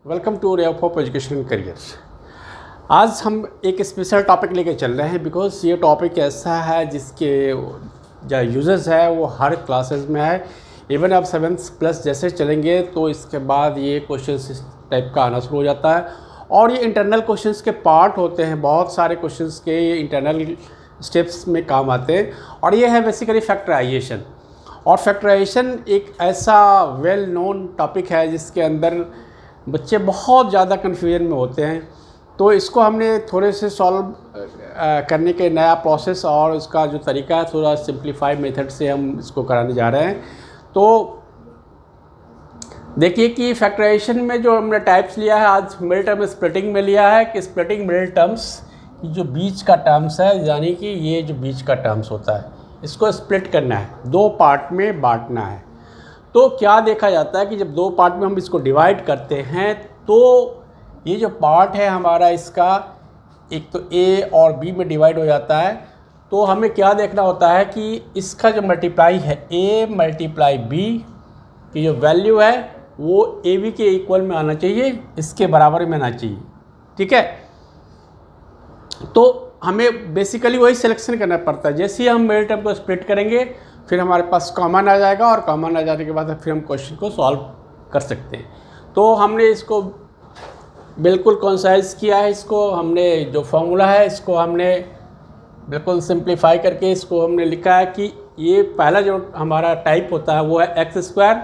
Welcome to ray of education and career. आज हम एक स्पेशल टॉपिक लेके चल रहे हैं बिकॉज ये टॉपिक ऐसा है जिसके जो यूजर्स है वो हर क्लासेस में है। इवन आप 7th प्लस जैसे चलेंगे तो इसके बाद ये क्वेश्चंस इस टाइप का आना शुरू हो जाता है और ये इंटरनल क्वेश्चंस के पार्ट होते हैं। बहुत सारे क्वेश्चंस के ये इंटरनल स्टेप्स में काम आते हैं और ये है बेसिकली फैक्टराइजेशन। और फैक्टराइजेशन एक ऐसा वेल नोन टॉपिक है जिसके अंदर बच्चे बहुत ज़्यादा कन्फ्यूजन में होते हैं। तो इसको हमने थोड़े से सॉल्व करने के नया प्रोसेस और उसका जो तरीका है थोड़ा सिंप्लीफाइड मेथड से हम इसको कराने जा रहे हैं। तो देखिए कि फैक्टराइजेशन में जो हमने टाइप्स लिया है, आज मिडिल टर्म स्प्लिटिंग में लिया है कि स्प्लिटिंग मिडिल टर्म्स की जो बीच का टर्म्स है, यानी कि ये जो बीच का टर्म्स होता है इसको स्प्लिट करना है, दो पार्ट में बांटना है। तो क्या देखा जाता है कि जब दो पार्ट में हम इसको डिवाइड करते हैं तो ये जो पार्ट है हमारा इसका एक तो ए और बी में डिवाइड हो जाता है। तो हमें क्या देखना होता है कि इसका जो मल्टीप्लाई है ए मल्टीप्लाई बी की जो वैल्यू है वो ए बी के इक्वल में आना चाहिए, इसके बराबर में आना चाहिए। ठीक है, तो हमें बेसिकली वही सिलेक्शन करना पड़ता है। जैसे ही हम मिडिल टर्म को स्प्लिट करेंगे फिर हमारे पास कॉमन आ जाएगा और कॉमन आ जाने के बाद फिर हम क्वेश्चन को सॉल्व कर सकते हैं। तो हमने इसको बिल्कुल कंसाइज किया है, इसको हमने जो फॉर्मूला है इसको हमने बिल्कुल सिंप्लीफाई करके इसको हमने लिखा है कि ये पहला जो हमारा टाइप होता है वो है x²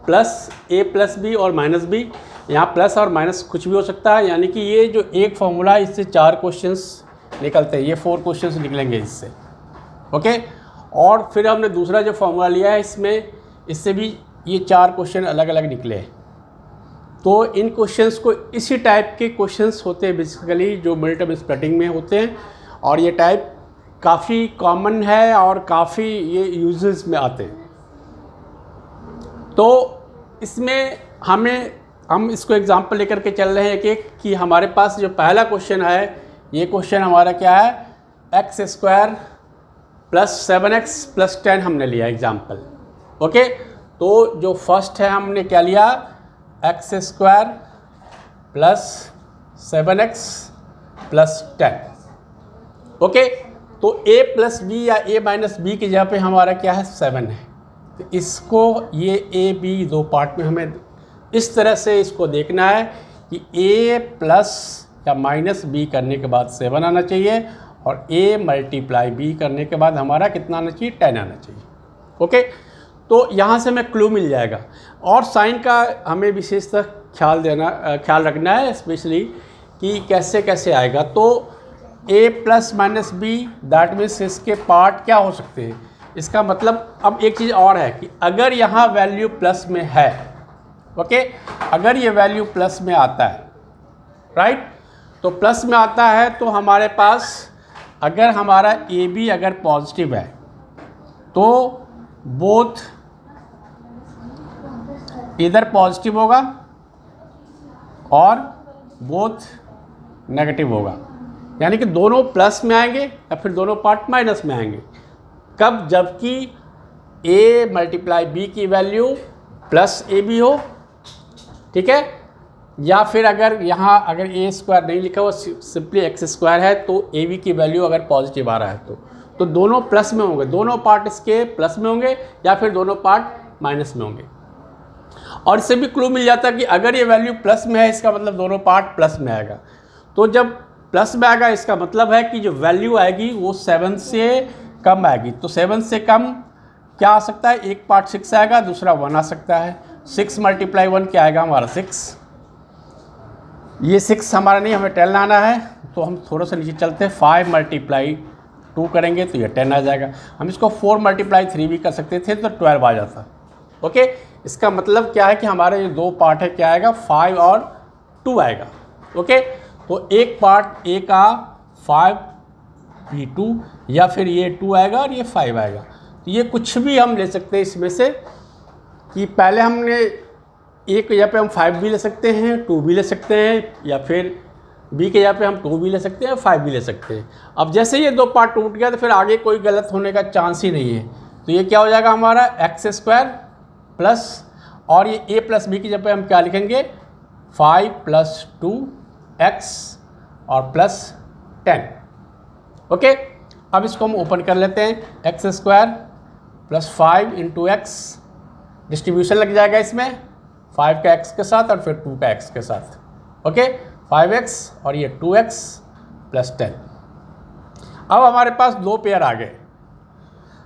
plus a plus B और माइनस बी। यहाँ प्लस और माइनस कुछ भी हो सकता है, यानी कि ये जो एक फॉर्मूला है इससे 4 क्वेश्चंस निकलते हैं, ये 4 क्वेश्चंस निकलेंगे इससे। ओके, और फिर हमने दूसरा जो फॉर्मूला लिया है इससे भी ये 4 क्वेश्चन अलग अलग निकले। तो इन क्वेश्चंस को इसी टाइप के क्वेश्चंस होते हैं बेसिकली जो मिडिल टर्म स्प्लिटिंग में होते हैं और ये टाइप काफ़ी कॉमन है और काफ़ी ये यूजेस में आते हैं। तो इसमें हम इसको एग्जांपल लेकर के चल रहे हैं एक कि हमारे पास जो पहला क्वेश्चन है ये क्वेश्चन हमारा क्या है, x² प्लस 7x प्लस 10 हमने लिया एग्जाम्पल। ओके, तो जो फर्स्ट है हमने क्या लिया, x² plus 7x plus 10। Okay, तो a प्लस बी या a माइनस बी की जगह पे हमारा क्या है 7 है। तो इसको ये a b दो पार्ट में हमें इस तरह से इसको देखना है कि a प्लस या माइनस बी करने के बाद 7 आना चाहिए और a मल्टीप्लाई b करने के बाद हमारा कितना आना चाहिए, 10 आना चाहिए। ओके, तो यहाँ से हमें क्लू मिल जाएगा। और साइन का हमें विशेषतः ख्याल रखना है स्पेशली कि कैसे कैसे आएगा। तो a plus minus B that means इसके पार्ट क्या हो सकते हैं। इसका मतलब अब एक चीज़ और है कि अगर यहाँ वैल्यू प्लस में है, ओके, अगर ये वैल्यू प्लस में आता है, राइट, तो प्लस में आता है तो हमारे पास अगर हमारा ए बी अगर पॉजिटिव है तो बोथ इधर पॉजिटिव होगा और बोथ नेगेटिव होगा, यानी कि दोनों प्लस में आएंगे या फिर दोनों पार्ट माइनस में आएंगे। कब, जबकि a मल्टीप्लाई b की वैल्यू प्लस ए बी हो, ठीक है, या फिर अगर यहाँ अगर a² नहीं लिखा हुआ सिंपली x² है तो ए बी की वैल्यू अगर पॉजिटिव आ रहा है तो दोनों प्लस में होंगे, दोनों पार्ट इसके प्लस में होंगे या फिर दोनों पार्ट माइनस में होंगे। और इससे भी क्लू मिल जाता है कि अगर ये वैल्यू प्लस में है इसका मतलब दोनों पार्ट प्लस में आएगा। तो जब प्लस में आएगा इसका मतलब है कि जो वैल्यू आएगी वो 7 से कम आएगी। तो 7 से कम क्या आ सकता है, एक पार्ट 6 आएगा, दूसरा 1 आ सकता है। 6 मल्टीप्लाई 1 क्या आएगा हमारा 6। ये 6 हमारा नहीं, हमें 10 लाना है तो हम थोड़ा सा नीचे चलते हैं। 5 मल्टीप्लाई 2 करेंगे तो ये 10 आ जाएगा। हम इसको 4 मल्टीप्लाई 3 भी कर सकते थे तो 12 आ जाता। ओके, इसका मतलब क्या है कि हमारे जो दो पार्ट है क्या आएगा, 5 और 2 आएगा। ओके, तो एक पार्ट ए का 5 ये 2 या फिर ये 2 आएगा और ये 5 आएगा। तो ये कुछ भी हम ले सकते हैं इसमें से कि पहले हमने एक जगह पे हम 5 भी ले सकते हैं, 2 भी ले सकते हैं, या फिर b के जगह पे हम 2 भी ले सकते हैं, 5 भी ले सकते हैं। अब जैसे ये दो पार्ट टूट गया तो फिर आगे कोई गलत होने का चांस ही नहीं है। तो ये क्या हो जाएगा हमारा x² प्लस और ये a प्लस बी की जगह पे हम क्या लिखेंगे 5 प्लस 2x और प्लस 10। ओके, अब इसको हम ओपन कर लेते हैं। X square plus 5 into x, distribution लग जाएगा इसमें 5 का x के साथ और फिर 2 का x के साथ। ओके, 5x और ये 2x प्लस 10। अब हमारे पास दो पेयर आ गए।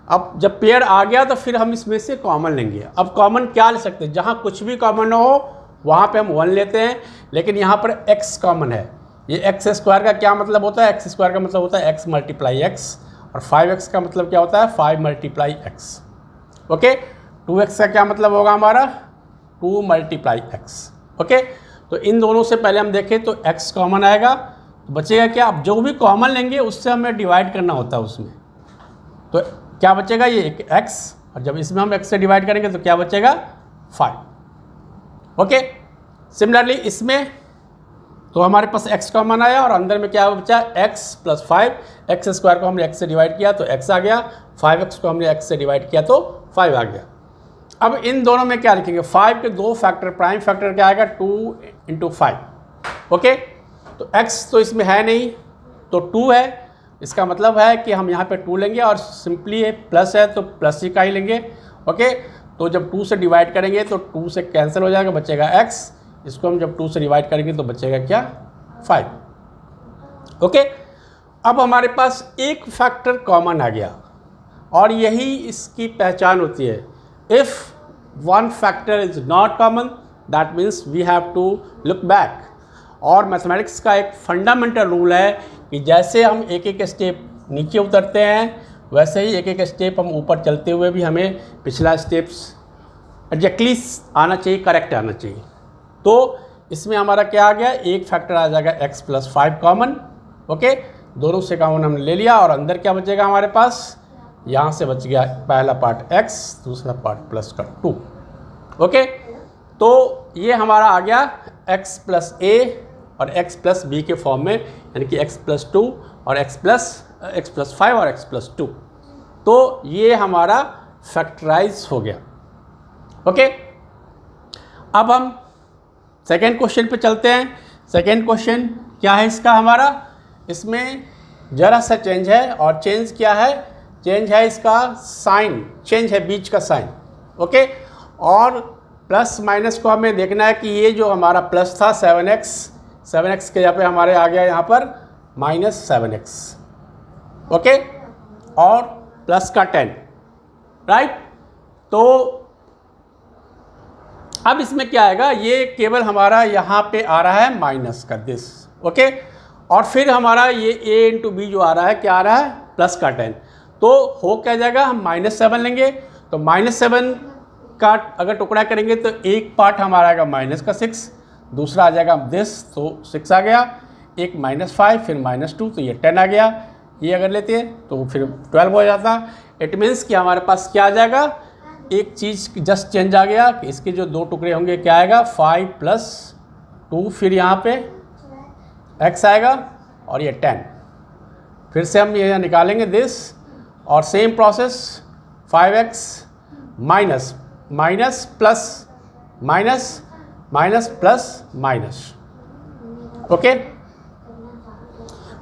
अब जब पेयर आ गया तो फिर हम इसमें से कॉमन लेंगे। अब कॉमन क्या ले सकते हैं? जहाँ कुछ भी कॉमन हो वहाँ पे हम 1 लेते हैं, लेकिन यहाँ पर x कॉमन है। ये एक्स स्क्वायर का क्या मतलब होता है? एक्स स्क्वायर का मतलब होता है x मल्टीप्लाई एक्स, और 5x का मतलब क्या होता है? 5 मल्टीप्लाई एक्स। ओके, 2x का क्या मतलब होगा हमारा? 2 मल्टीप्लाई एक्स। ओके, तो इन दोनों से पहले हम देखें तो x कॉमन आएगा, तो बचेगा क्या? अब जो भी कॉमन लेंगे उससे हमें डिवाइड करना होता है उसमें, तो क्या बचेगा? ये एक x, और जब इसमें हम x से डिवाइड करेंगे तो क्या बचेगा? 5। ओके, सिमिलरली इसमें तो हमारे पास x कॉमन आया और अंदर में क्या बचा? x plus 5। एक्स स्क्वायर को हमने x से डिवाइड किया तो x आ गया, 5x को हमने x से डिवाइड किया तो 5 आ गया। अब इन दोनों में क्या लिखेंगे? 5 के दो फैक्टर, प्राइम फैक्टर क्या आएगा? 2 इंटू 5। ओके, तो x तो इसमें है नहीं तो 2 है, इसका मतलब है कि हम यहाँ पे 2 लेंगे, और सिंपली ये प्लस है तो प्लस ही का ही लेंगे। ओके, तो जब 2 से डिवाइड करेंगे तो 2 से कैंसिल हो जाएगा, बचेगा x। इसको हम जब 2 से डिवाइड करेंगे तो बचेगा क्या? 5। ओके, अब हमारे पास एक फैक्टर कॉमन आ गया, और यही इसकी पहचान होती है। If one factor is not common that means we have to look back. और मैथमेटिक्स का एक फंडामेंटल रूल है कि जैसे हम एक एक स्टेप नीचे उतरते हैं वैसे ही एक एक स्टेप हम ऊपर चलते हुए भी हमें पिछला स्टेप्स एग्जैक्टली आना चाहिए, करेक्ट आना चाहिए। तो इसमें हमारा क्या आ गया? एक फैक्टर आ जाएगा x प्लस 5 कॉमन। ओके, दोनों से कॉमन हमने ले लिया, और अंदर क्या बचेगा हमारे पास? यहाँ से बच गया पहला पार्ट x, दूसरा पार्ट प्लस का 2। ओके, तो ये हमारा आ गया x प्लस a और x प्लस b के फॉर्म में, यानी कि x प्लस 2 और x प्लस 5 और x प्लस 2। तो ये हमारा फैक्टराइज हो गया। ओके, अब हम सेकेंड क्वेश्चन पे चलते हैं। सेकेंड क्वेश्चन क्या है इसका हमारा? इसमें ज़रा सा चेंज है, और चेंज क्या है? चेंज है इसका साइन, चेंज है बीच का साइन। ओके, और प्लस माइनस को हमें देखना है कि ये जो हमारा प्लस था 7x के यहाँ पे हमारे आ गया यहाँ पर माइनस 7x। ओके, और प्लस का 10, राइट? तो अब इसमें क्या आएगा? ये केवल हमारा यहाँ पे आ रहा है माइनस का दिस। ओके, और फिर हमारा ये a इंटू बी जो आ रहा है, क्या आ रहा है? प्लस का 10। तो हो क्या जाएगा? हम -7 लेंगे, तो -7 का अगर टुकड़ा करेंगे तो एक पार्ट हमारा आएगा माइनस का 6, दूसरा आ जाएगा दिस, तो 6 आ गया, एक -5 फिर -2, तो ये 10 आ गया। ये अगर लेते हैं तो फिर 12 हो जाता। इट मीन्स कि हमारे पास क्या आ जाएगा? एक चीज़ जस्ट चेंज आ गया कि इसके जो दो टुकड़े होंगे क्या आएगा? 5 प्लस 2, फिर यहाँ पे x आएगा, और ये 10। फिर से हम ये निकालेंगे दिस, और same process 5x minus minus plus minus minus plus minus. Okay,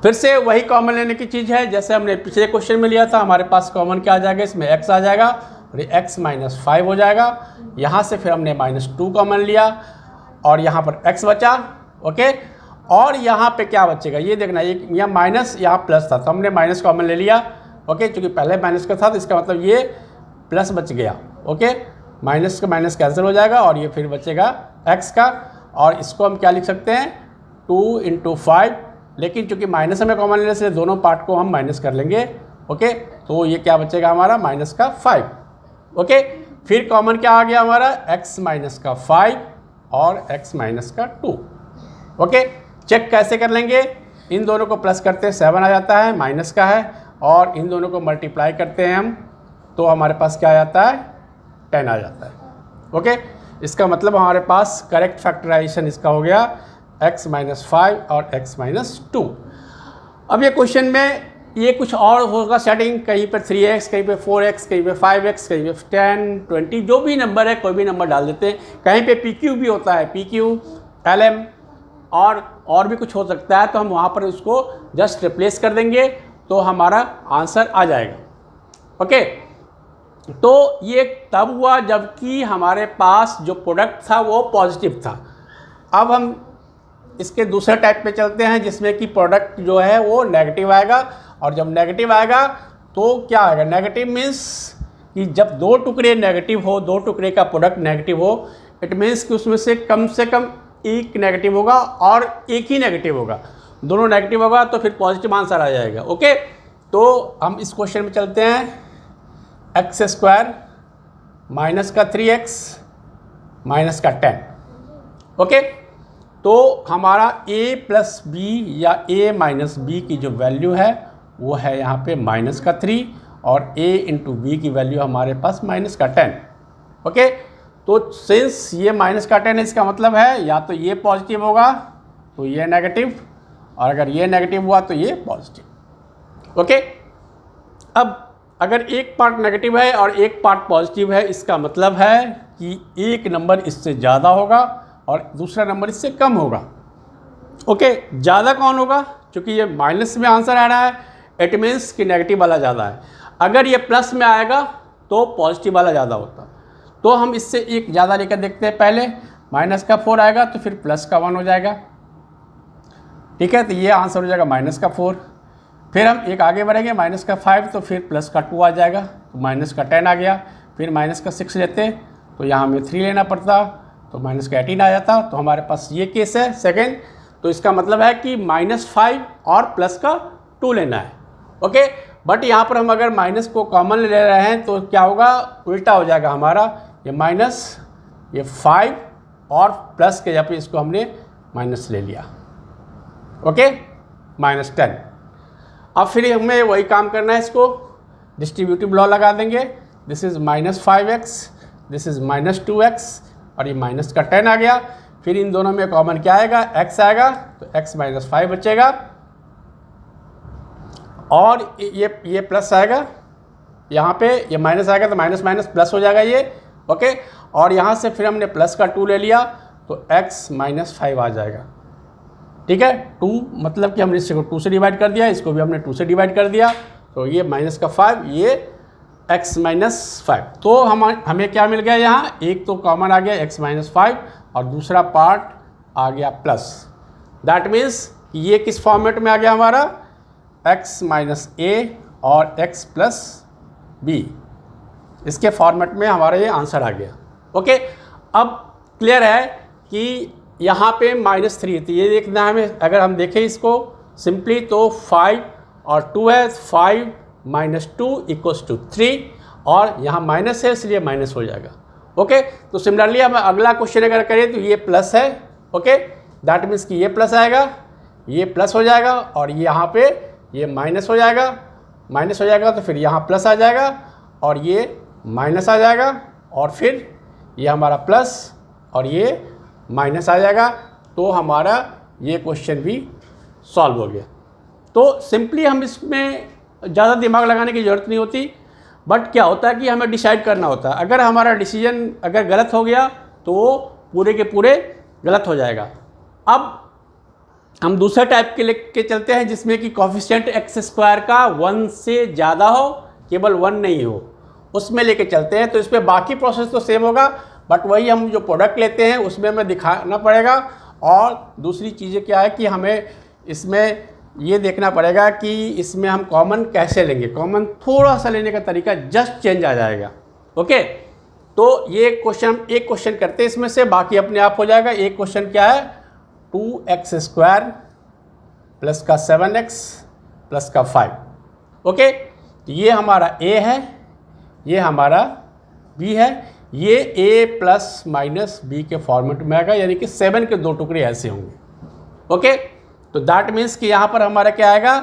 फिर से वही कॉमन लेने की चीज़ है जैसे हमने पिछले क्वेश्चन में लिया था। हमारे पास कॉमन क्या आ जाएगा? इसमें x आ जाएगा, और ये x माइनस 5 हो जाएगा। यहाँ से फिर हमने -2 कॉमन लिया, और यहाँ पर x बचा। ओके, और यहाँ पे क्या बचेगा? ये देखना, ये यहाँ माइनस यहाँ प्लस था तो हमने माइनस कॉमन ले लिया। ओके, क्योंकि पहले माइनस का था तो इसका मतलब ये प्लस बच गया। ओके, माइनस का माइनस कैंसिल हो जाएगा, और ये फिर बचेगा x का, और इसको हम क्या लिख सकते हैं? 2 इंटू 5, लेकिन चूँकि माइनस हमें कॉमन लेने से दोनों पार्ट को हम माइनस कर लेंगे। ओके, तो ये क्या बचेगा हमारा? माइनस का 5। ओके, फिर कॉमन क्या आ गया हमारा? x माइनस का 5 और x माइनस का 2। ओके, चेक कैसे कर लेंगे? इन दोनों को प्लस करते हैं 7 आ जाता है, माइनस का है, और इन दोनों को मल्टीप्लाई करते हैं हम तो हमारे पास क्या आ जाता है? 10 आ जाता है। ओके, इसका मतलब हमारे पास करेक्ट फैक्टराइजेशन इसका हो गया x माइनस 5 और x माइनस 2। अब ये क्वेश्चन में ये कुछ और होगा सेटिंग, कहीं पर 3x, कहीं पे 4x, कहीं पे 5x, कहीं पे 10, 20, जो भी नंबर है कोई भी नंबर डाल देते हैं। कहीं पे PQ भी होता है, PQ LM और भी कुछ हो सकता है, तो हम वहाँ पर उसको जस्ट रिप्लेस कर देंगे तो हमारा आंसर आ जाएगा। ओके, तो ये तब हुआ जबकि हमारे पास जो प्रोडक्ट था वो पॉजिटिव था। अब हम इसके दूसरे टाइप पे चलते हैं जिसमें कि प्रोडक्ट जो है वो नेगेटिव आएगा, और जब नेगेटिव आएगा तो क्या आएगा? नेगेटिव मीन्स कि जब दो टुकड़े नेगेटिव हो, दो टुकड़े का प्रोडक्ट नेगेटिव हो, इट मीन्स कि उसमें से कम एक नेगेटिव होगा और एक ही नेगेटिव होगा। दोनों नेगेटिव होगा तो फिर पॉजिटिव आंसर आ जाएगा। ओके, तो हम इस क्वेश्चन में चलते हैं। एक्स स्क्वायर माइनस का 3x माइनस का 10। ओके, तो हमारा a प्लस बी या a माइनस बी की जो वैल्यू है वो है यहाँ पे माइनस का 3, और a इंटू बी की वैल्यू हमारे पास माइनस का 10। ओके, तो सिंस ये माइनस का 10 इसका मतलब है या तो ये पॉजिटिव होगा तो ये नेगेटिव, और अगर ये नेगेटिव हुआ तो ये पॉजिटिव। ओके, अब अगर एक पार्ट नेगेटिव है और एक पार्ट पॉजिटिव है, इसका मतलब है कि एक नंबर इससे ज़्यादा होगा और दूसरा नंबर इससे कम होगा। ओके, ज़्यादा कौन होगा? क्योंकि ये माइनस में आंसर आ रहा है, इट मीन्स कि नेगेटिव वाला ज़्यादा है। अगर ये प्लस में आएगा तो पॉजिटिव वाला ज़्यादा होता। तो हम इससे एक ज़्यादा लेकर देखते हैं। पहले माइनस का 4 आएगा तो फिर प्लस का 1 हो जाएगा। ठीक है, तो ये आंसर हो जाएगा माइनस का 4। फिर हम एक आगे बढ़ेंगे, माइनस का 5 तो फिर प्लस का 2 आ जाएगा, तो माइनस का 10 आ गया। फिर माइनस का 6 लेते तो यहाँ हमें 3 लेना पड़ता, तो माइनस का 18 आ जाता। तो हमारे पास ये केस है सेकेंड। तो इसका मतलब है कि -5 और प्लस का 2 लेना है। ओके, बट यहाँ पर हम अगर माइनस को कॉमन ले रहे हैं तो क्या होगा? उल्टा हो जाएगा हमारा। ये माइनस, ये 5 और प्लस के जगह पे इसको हमने माइनस ले लिया। ओके, -10। अब फिर हमें वही काम करना है, इसको डिस्ट्रीब्यूटिव लॉ लगा देंगे। This is -5x, this is -2x, और ये माइनस का 10 आ गया। फिर इन दोनों में कॉमन क्या आएगा? x आएगा, तो x - 5 बचेगा, और ये प्लस आएगा यहाँ पे, ये माइनस आएगा तो माइनस माइनस प्लस हो जाएगा ये। ओके, और यहाँ से फिर हमने प्लस का 2 ले लिया तो x - 5 आ जाएगा। ठीक है, 2 मतलब कि हमने इसको 2 से डिवाइड कर दिया, इसको भी हमने 2 से डिवाइड कर दिया, तो ये माइनस का 5, ये x - 5। तो हमें क्या मिल गया यहाँ? एक तो कॉमन आ गया x - 5 और दूसरा पार्ट आ गया प्लस। दैट मीन्स ये किस फॉर्मेट में आ गया हमारा? x - a और x + b, इसके फॉर्मेट में हमारा ये आंसर आ गया। ओके, अब क्लियर है कि यहाँ पे -3 थी, ये देखना है हमें। अगर हम देखें इसको सिंपली तो 5 और 2 है, 5 - 2 = 3, और यहाँ माइनस है इसलिए माइनस हो जाएगा। ओके, तो सिमिलरली हम अगला क्वेश्चन अगर करें तो ये प्लस है। ओके, दैट मीन्स कि ये प्लस आएगा, ये प्लस हो जाएगा, और यहाँ पे ये माइनस हो जाएगा। माइनस हो जाएगा तो फिर यहाँ प्लस आ जाएगा, और ये माइनस आ जाएगा, और फिर ये हमारा प्लस और ये माइनस आ जाएगा। तो हमारा ये क्वेश्चन भी सॉल्व हो गया। तो सिंपली हम इसमें ज़्यादा दिमाग लगाने की ज़रूरत नहीं होती, बट क्या होता है कि हमें डिसाइड करना होता है। अगर हमारा डिसीजन अगर गलत हो गया तो पूरे के पूरे गलत हो जाएगा। अब हम दूसरे टाइप के लेके चलते हैं जिसमें कि कोफिशिएंट x² का 1 से ज़्यादा हो, केवल 1 नहीं हो, उसमें लेके चलते हैं। तो इस पर बाकी प्रोसेस तो सेम होगा, बट वही हम जो प्रोडक्ट लेते हैं उसमें हमें दिखाना पड़ेगा। और दूसरी चीज़ें क्या है कि हमें इसमें ये देखना पड़ेगा कि इसमें हम कॉमन कैसे लेंगे। कॉमन थोड़ा सा लेने का तरीका जस्ट चेंज आ जाएगा। ओके, तो ये क्वेश्चन एक क्वेश्चन करते हैं इसमें से, बाकी अपने आप हो जाएगा। एक क्वेश्चन क्या है? 2x² प्लस का 7x प्लस का 5। ओके, तो ये हमारा a है, ये हमारा b है। ये a प्लस माइनस b के फॉर्मेट में आएगा, यानी कि 7 के 2 टुकड़े ऐसे होंगे। ओके, तो दैट मीन्स कि यहाँ पर हमारा क्या आएगा?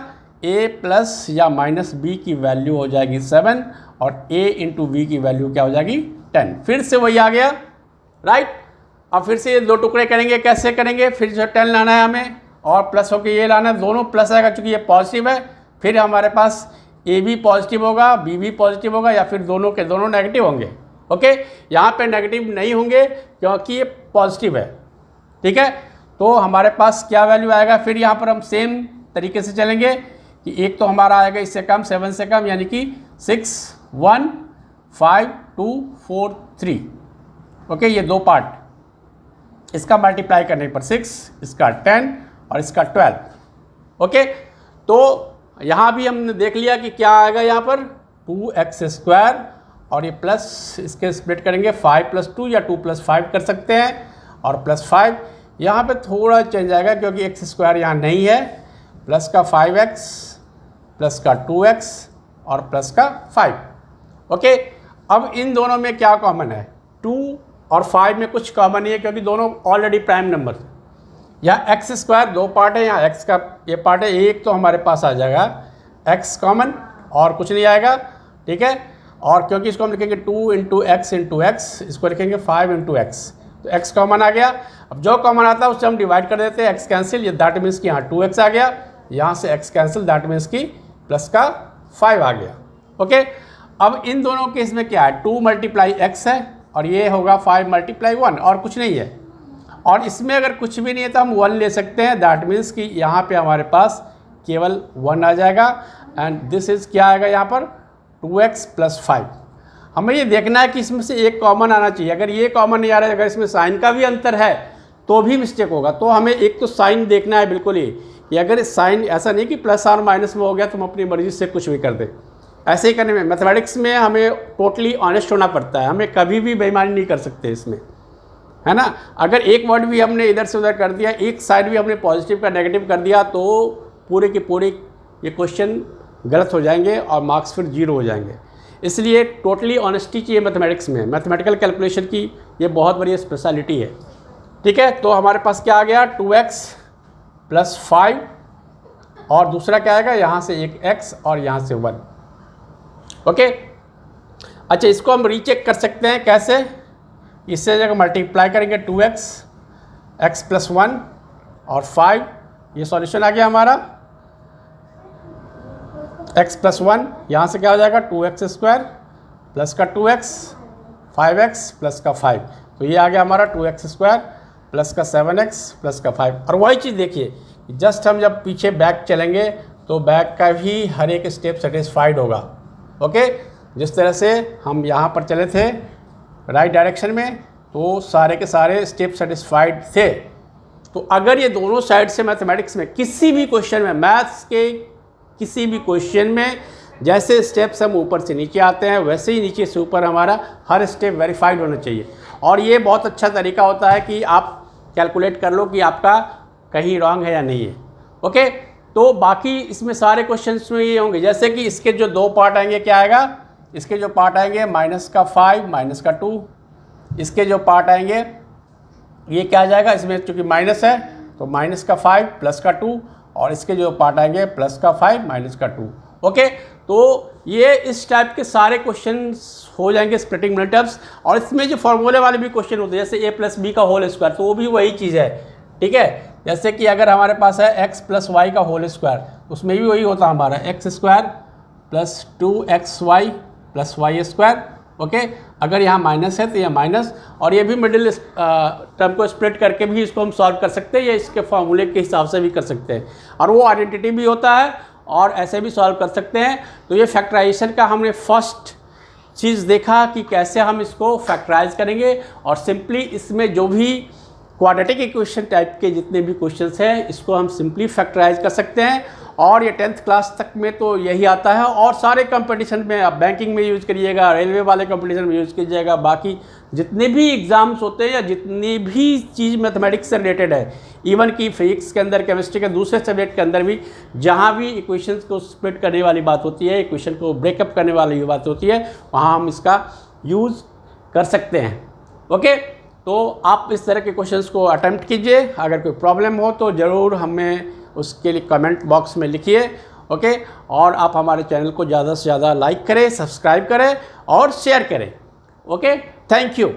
a प्लस या माइनस b की वैल्यू हो जाएगी 7, और a इंटू b की वैल्यू क्या हो जाएगी? 10। फिर से वही आ गया, राइट। अब फिर से ये 2 टुकड़े करेंगे, कैसे करेंगे? फिर जो 10 लाना है हमें, और प्लस होकर ये लाना है, दोनों प्लस आएगा क्योंकि ये पॉजिटिव है। फिर हमारे पास a भी पॉजिटिव होगा, b भी पॉजिटिव होगा, या फिर दोनों के दोनों नेगेटिव होंगे। ओके, यहाँ पे नेगेटिव नहीं होंगे क्योंकि ये पॉजिटिव है। ठीक है, तो हमारे पास क्या वैल्यू आएगा, फिर यहाँ पर हम सेम तरीके से चलेंगे कि एक तो हमारा आएगा इससे कम 7 से कम, यानी कि 6 1 5 2 4 3। ओके, ये दो पार्ट, इसका मल्टीप्लाई करने पर 6, इसका 10 और इसका 12। ओके, तो यहाँ भी हमने देख लिया कि क्या आएगा यहाँ पर 2x² और ये प्लस इसके स्प्लिट करेंगे 5 + 2 या 2 + 5 कर सकते हैं, और +5 यहाँ पे थोड़ा चेंज आएगा क्योंकि x² यहाँ नहीं है, प्लस का 5x प्लस का 2x और प्लस का 5। ओके, अब इन दोनों में क्या कॉमन है, 2 और 5 में कुछ कॉमन नहीं है क्योंकि दोनों ऑलरेडी प्राइम नंबर। यहाँ x² दो पार्ट है, यहाँ x का ये पार्ट है, एक तो हमारे पास आ जाएगा x कॉमन और कुछ नहीं आएगा, ठीक है। और क्योंकि इसको हम लिखेंगे 2 × x × x, इसको लिखेंगे 5 × x, तो x कॉमन आ गया। अब जो कॉमन आता है उससे हम डिवाइड कर देते हैं, x कैंसिल, ये दैट मीन्स कि यहाँ 2x आ गया, यहाँ से x कैंसिल, दैट मीन्स कि प्लस का 5 आ गया। ओके, अब इन दोनों केस में क्या है, 2 × x है और ये होगा 5 × 1 और कुछ नहीं है, और इसमें अगर कुछ भी नहीं है तो हम 1 ले सकते हैं, दैट मीन्स कि यहाँ पे हमारे पास केवल 1 आ जाएगा, एंड दिस इज़ क्या आएगा यहाँ पर 2x + 5। हमें ये देखना है कि इसमें से एक कॉमन आना चाहिए, अगर ये कॉमन नहीं आ रहा है, अगर इसमें साइन का भी अंतर है तो भी मिस्टेक होगा। तो हमें एक तो साइन देखना है बिल्कुल ही, कि अगर साइन ऐसा नहीं कि प्लस और माइनस में हो गया तो हम अपनी मर्ज़ी से कुछ भी कर दें। ऐसे ही करने में मैथमेटिक्स में हमें टोटली ऑनेस्ट होना पड़ता है, हमें कभी भी बेईमानी नहीं कर सकते इसमें, है ना। अगर एक वर्ड भी हमने इधर से उधर कर दिया, एक साइड भी हमने पॉजिटिव का नेगेटिव कर दिया, तो पूरे के पूरे ये क्वेश्चन गलत हो जाएंगे और मार्क्स फिर 0 हो जाएंगे। इसलिए टोटली ऑनेस्टी चाहिए मैथमेटिक्स में, मैथमेटिकल कैलकुलेशन की ये बहुत बड़ी स्पेशलिटी है, ठीक है। तो हमारे पास क्या आ गया 2x + 5 और दूसरा क्या आएगा, यहाँ से एक x और यहाँ से 1। ओके, अच्छा इसको हम रीचेक कर सकते हैं कैसे, इससे जगह मल्टीप्लाई करेंगे 2x x + 1 और 5, ये सॉल्यूशन आ गया हमारा। x + 1 यहाँ से क्या हो जाएगा 2x² प्लस का 2x 5x प्लस का 5, तो ये आ गया हमारा 2x² प्लस का 7x प्लस का 5। और वही चीज़ देखिए, जस्ट हम जब पीछे बैक चलेंगे तो बैक का भी हर एक स्टेप सेटिस्फाइड होगा। ओके, जिस तरह से हम यहाँ पर चले थे राइट डायरेक्शन में, तो सारे के सारे स्टेप सेटिस्फाइड थे। तो अगर ये दोनों साइड से मैथमेटिक्स में किसी भी क्वेश्चन में, मैथ्स के किसी भी क्वेश्चन में जैसे स्टेप्स हम ऊपर से नीचे आते हैं, वैसे ही नीचे से ऊपर हमारा हर स्टेप वेरीफाइड होना चाहिए। और ये बहुत अच्छा तरीका होता है कि आप कैलकुलेट कर लो कि आपका कहीं रॉन्ग है या नहीं है। ओके, तो बाकी इसमें सारे क्वेश्चंस में ये होंगे, जैसे कि इसके जो दो पार्ट आएंगे, क्या आएगा, इसके जो पार्ट आएंगे -5 -2, इसके जो पार्ट आएंगे ये क्या आ जाएगा, इसमें चूँकि माइनस है तो -5 प्लस का 2, और इसके जो पार्ट आएंगे +5 -2। ओके, तो ये इस टाइप के सारे क्वेश्चंस हो जाएंगे स्प्लिटिंग मिनटर्म्स। और इसमें जो फॉर्मूले वाले भी क्वेश्चन होते हैं, जैसे a + b का होल स्क्वायर, तो वो भी वही चीज़ है, ठीक है। जैसे कि अगर हमारे पास है x + y का होल स्क्वायर, उसमें भी वही होता है हमारा x² + 2xy + y²। ओके, अगर यहाँ माइनस है तो यह माइनस, और ये भी मिडिल टर्म को स्प्लिट करके भी इसको हम सॉल्व कर सकते हैं, या इसके फॉर्मूले के हिसाब से भी कर सकते हैं, और वो आइडेंटिटी भी होता है, और ऐसे भी सॉल्व कर सकते हैं। तो ये फैक्टराइजेशन का हमने फर्स्ट चीज़ देखा कि कैसे हम इसको फैक्टराइज करेंगे, और सिंपली इसमें जो भी क्वाड्रेटिक इक्वेशन टाइप के जितने भी क्वेश्चंस हैं, इसको हम सिंपली फैक्टराइज कर सकते हैं। और ये 10th क्लास तक में तो यही आता है, और सारे कंपटीशन में आप बैंकिंग में यूज़ करिएगा, रेलवे वाले कंपटीशन में यूज़ कीजिएगा, बाकी जितने भी एग्ज़ाम्स होते हैं या जितनी भी चीज़ मैथमेटिक्स से रिलेटेड है, इवन कि फिजिक्स के अंदर, केमिस्ट्री के दूसरे सब्जेक्ट के अंदर भी, जहाँ भी इक्वेशंस को स्प्लिट करने वाली बात होती है, इक्वेशन को ब्रेकअप करने वाली बात होती है, वहाँ हम इसका यूज़ कर सकते हैं। ओके, तो आप इस तरह के क्वेश्चंस को अटेम्प्ट कीजिए। अगर कोई प्रॉब्लम हो तो ज़रूर हमें उसके लिए कमेंट बॉक्स में लिखिए। ओके, और आप हमारे चैनल को ज़्यादा से ज़्यादा लाइक करें, सब्सक्राइब करें और शेयर करें। Okay, thank you.